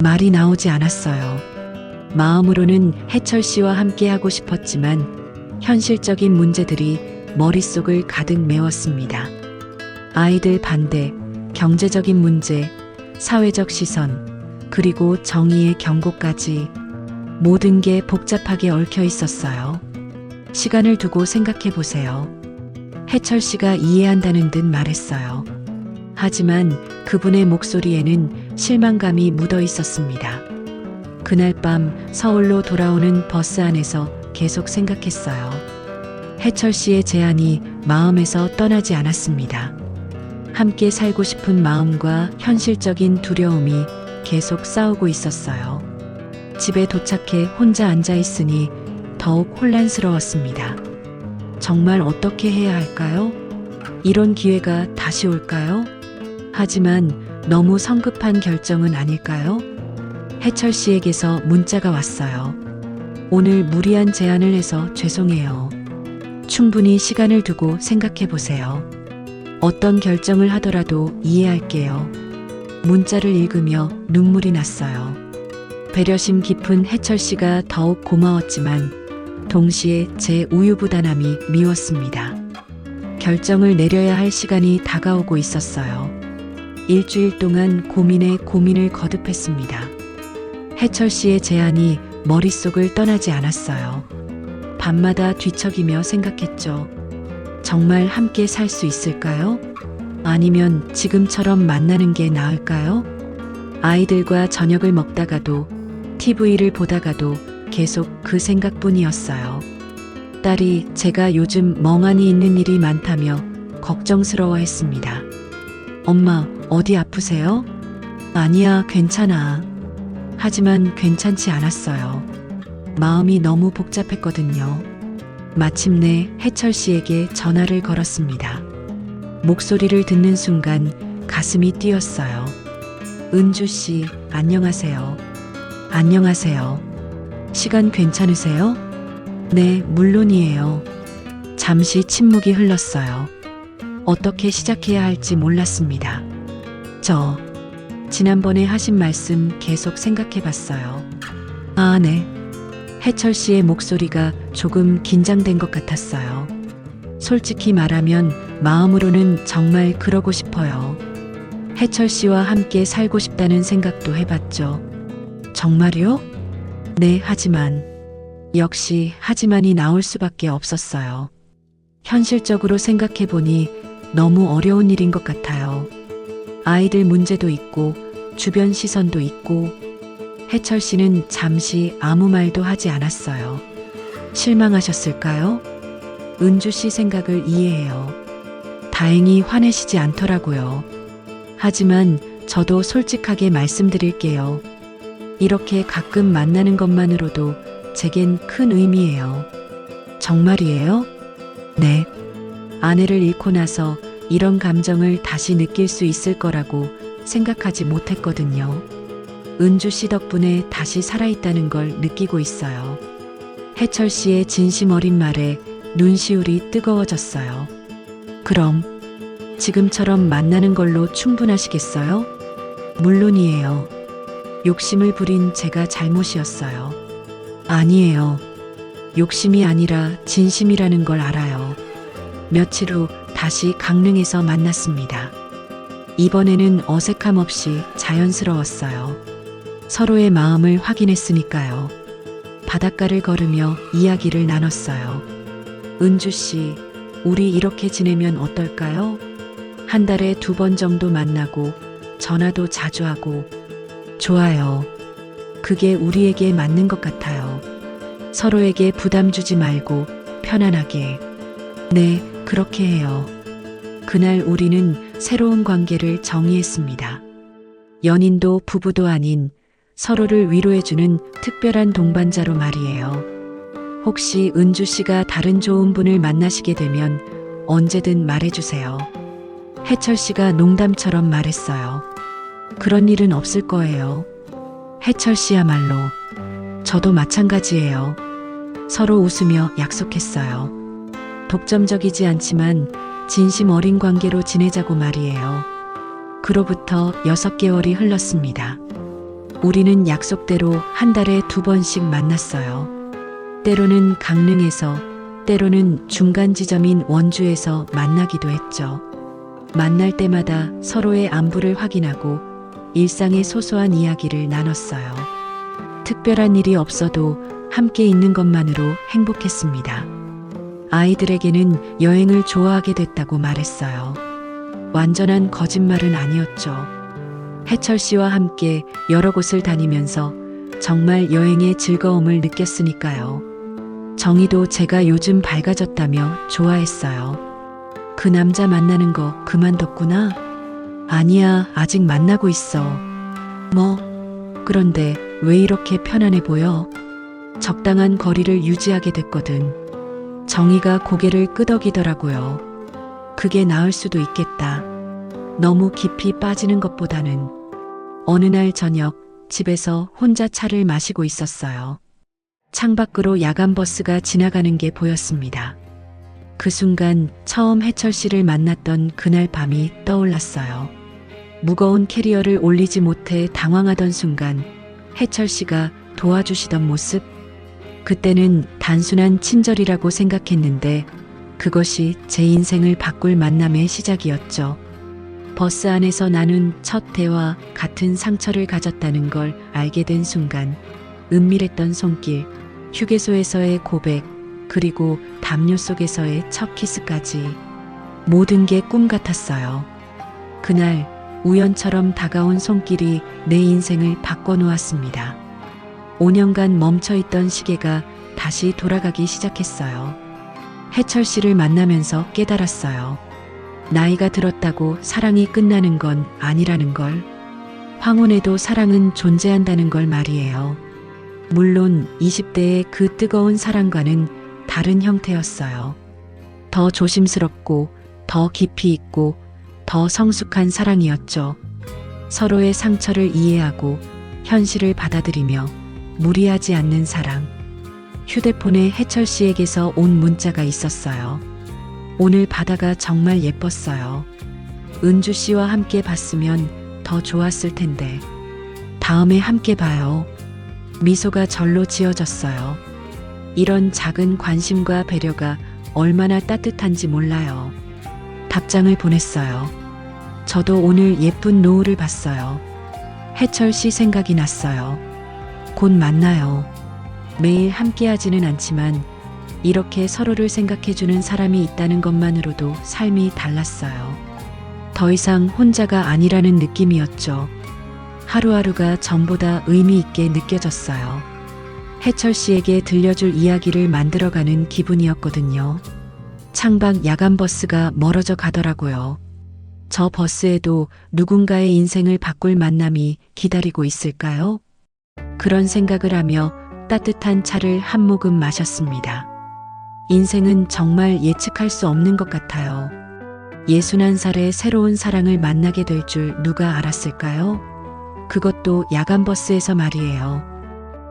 말이 나오지 않았어요. 마음으로는 해철 씨와 함께 하고 싶었지만 현실적인 문제들이 머릿속을 가득 메웠습니다. 아이들 반대, 경제적인 문제, 사회적 시선, 그리고 정의의 경고까지 모든 게 복잡하게 얽혀 있었어요. 시간을 두고 생각해 보세요. 해철 씨가 이해한다는 듯 말했어요. 하지만 그분의 목소리에는 실망감이 묻어 있었습니다. 그날 밤 서울로 돌아오는 버스 안에서 계속 생각했어요. 해철 씨의 제안이 마음에서 떠나지 않았습니다. 함께 살고 싶은 마음과 현실적인 두려움이 계속 싸우고 있었어요. 집에 도착해 혼자 앉아 있으니 더욱 혼란스러웠습니다. 정말 어떻게 해야 할까요? 이런 기회가 다시 올까요? 하지만 너무 성급한 결정은 아닐까요? 해철 씨에게서 문자가 왔어요. 오늘 무리한 제안을 해서 죄송해요. 충분히 시간을 두고 생각해 보세요. 어떤 결정을 하더라도 이해할게요. 문자를 읽으며 눈물이 났어요. 배려심 깊은 해철 씨가 더욱 고마웠지만 동시에 제 우유부단함이 미웠습니다. 결정을 내려야 할 시간이 다가오고 있었어요. 일주일 동안 고민에 고민을 거듭했습니다. 해철 씨의 제안이 머릿속을 떠나지 않았어요. 밤마다 뒤척이며 생각했죠. 정말 함께 살 수 있을까요? 아니면 지금처럼 만나는 게 나을까요? 아이들과 저녁을 먹다가도 TV를 보다가도 계속 그 생각뿐이었어요. 딸이 제가 요즘 멍하니 있는 일이 많다며 걱정스러워했습니다. 엄마, 어디 아프세요? 아니야, 괜찮아. 하지만 괜찮지 않았어요. 마음이 너무 복잡했거든요. 마침내 해철 씨에게 전화를 걸었습니다. 목소리를 듣는 순간 가슴이 뛰었어요. 은주 씨, 안녕하세요. 안녕하세요. 시간 괜찮으세요? 네, 물론이에요. 잠시 침묵이 흘렀어요. 어떻게 시작해야 할지 몰랐습니다. 지난번에 하신 말씀 계속 생각해 봤어요. 아, 네. 해철 씨의 목소리가 조금 긴장된 것 같았어요. 솔직히 말하면 마음으로는 정말 그러고 싶어요. 해철 씨와 함께 살고 싶다는 생각도 해봤죠. 정말요? 네, 하지만. 역시 하지만이 나올 수밖에 없었어요. 현실적으로 생각해보니 너무 어려운 일인 것 같아요. 아이들 문제도 있고 주변 시선도 있고. 해철 씨는 잠시 아무 말도 하지 않았어요. 실망하셨을까요? 은주 씨 생각을 이해해요. 다행히 화내시지 않더라고요. 하지만 저도 솔직하게 말씀드릴게요. 이렇게 가끔 만나는 것만으로도 제겐 큰 의미예요. 정말이에요? 네. 아내를 잃고 나서 이런 감정을 다시 느낄 수 있을 거라고 생각하지 못했거든요. 은주 씨 덕분에 다시 살아있다는 걸 느끼고 있어요. 해철 씨의 진심 어린 말에 눈시울이 뜨거워졌어요. 그럼 지금처럼 만나는 걸로 충분하시겠어요? 물론이에요. 욕심을 부린 제가 잘못이었어요. 아니에요. 욕심이 아니라 진심이라는 걸 알아요. 며칠 후 다시 강릉에서 만났습니다. 이번에는 어색함 없이 자연스러웠어요. 서로의 마음을 확인했으니까요. 바닷가를 걸으며 이야기를 나눴어요. 은주 씨, 우리 이렇게 지내면 어떨까요? 한 달에 2번 정도 만나고 전화도 자주 하고. 좋아요. 그게 우리에게 맞는 것 같아요. 서로에게 부담 주지 말고 편안하게. 네, 그렇게 해요. 그날 우리는 새로운 관계를 정의했습니다. 연인도 부부도 아닌 서로를 위로해주는 특별한 동반자로 말이에요. 혹시 은주 씨가 다른 좋은 분을 만나시게 되면 언제든 말해주세요. 해철 씨가 농담처럼 말했어요. 그런 일은 없을 거예요. 해철 씨야말로. 저도 마찬가지예요. 서로 웃으며 약속했어요. 독점적이지 않지만 진심 어린 관계로 지내자고 말이에요. 그로부터 6개월이 흘렀습니다. 우리는 약속대로 한 달에 2번씩 만났어요. 때로는 강릉에서, 때로는 중간 지점인 원주에서 만나기도 했죠. 만날 때마다 서로의 안부를 확인하고 일상의 소소한 이야기를 나눴어요. 특별한 일이 없어도 함께 있는 것만으로 행복했습니다. 아이들에게는 여행을 좋아하게 됐다고 말했어요. 완전한 거짓말은 아니었죠. 해철 씨와 함께 여러 곳을 다니면서 정말 여행의 즐거움을 느꼈으니까요. 정희도 제가 요즘 밝아졌다며 좋아했어요. 그 남자 만나는 거 그만뒀구나? 아니야, 아직 만나고 있어. 뭐? 그런데 왜 이렇게 편안해 보여? 적당한 거리를 유지하게 됐거든. 정희가 고개를 끄덕이더라고요. 그게 나을 수도 있겠다. 너무 깊이 빠지는 것보다는. 어느 날 저녁 집에서 혼자 차를 마시고 있었어요. 창밖으로 야간 버스가 지나가는 게 보였습니다. 그 순간 처음 해철 씨를 만났던 그날 밤이 떠올랐어요. 무거운 캐리어를 올리지 못해 당황하던 순간 해철 씨가 도와주시던 모습, 그때는 단순한 친절이라고 생각했는데 그것이 제 인생을 바꿀 만남의 시작이었죠. 버스 안에서 나눈 첫 대화, 같은 상처를 가졌다는 걸 알게 된 순간 은밀했던 손길, 휴게소에서의 고백, 그리고 담요 속에서의 첫 키스까지 모든 게 꿈 같았어요. 그날 우연처럼 다가온 손길이 내 인생을 바꿔놓았습니다. 5년간 멈춰있던 시계가 다시 돌아가기 시작했어요. 해철 씨를 만나면서 깨달았어요. 나이가 들었다고 사랑이 끝나는 건 아니라는 걸. 황혼에도 사랑은 존재한다는 걸 말이에요. 물론 20대의 그 뜨거운 사랑과는 다른 형태였어요. 더 조심스럽고 더 깊이 있고 더 성숙한 사랑이었죠. 서로의 상처를 이해하고 현실을 받아들이며 무리하지 않는 사랑. 휴대폰에 해철 씨에게서 온 문자가 있었어요. 오늘 바다가 정말 예뻤어요. 은주 씨와 함께 봤으면 더 좋았을 텐데. 다음에 함께 봐요. 미소가 절로 지어졌어요. 이런 작은 관심과 배려가 얼마나 따뜻한지 몰라요. 답장을 보냈어요. 저도 오늘 예쁜 노을을 봤어요. 해철 씨 생각이 났어요. 곧 만나요. 매일 함께하지는 않지만 이렇게 서로를 생각해주는 사람이 있다는 것만으로도 삶이 달랐어요. 더 이상 혼자가 아니라는 느낌이었죠. 하루하루가 전보다 의미 있게 느껴졌어요. 해철 씨에게 들려줄 이야기를 만들어가는 기분이었거든요. 창밖 야간 버스가 멀어져 가더라고요. 저 버스에도 누군가의 인생을 바꿀 만남이 기다리고 있을까요? 그런 생각을 하며 따뜻한 차를 한 모금 마셨습니다. 인생은 정말 예측할 수 없는 것 같아요. 61살에 새로운 사랑을 만나게 될 줄 누가 알았을까요? 그것도 야간 버스에서 말이에요.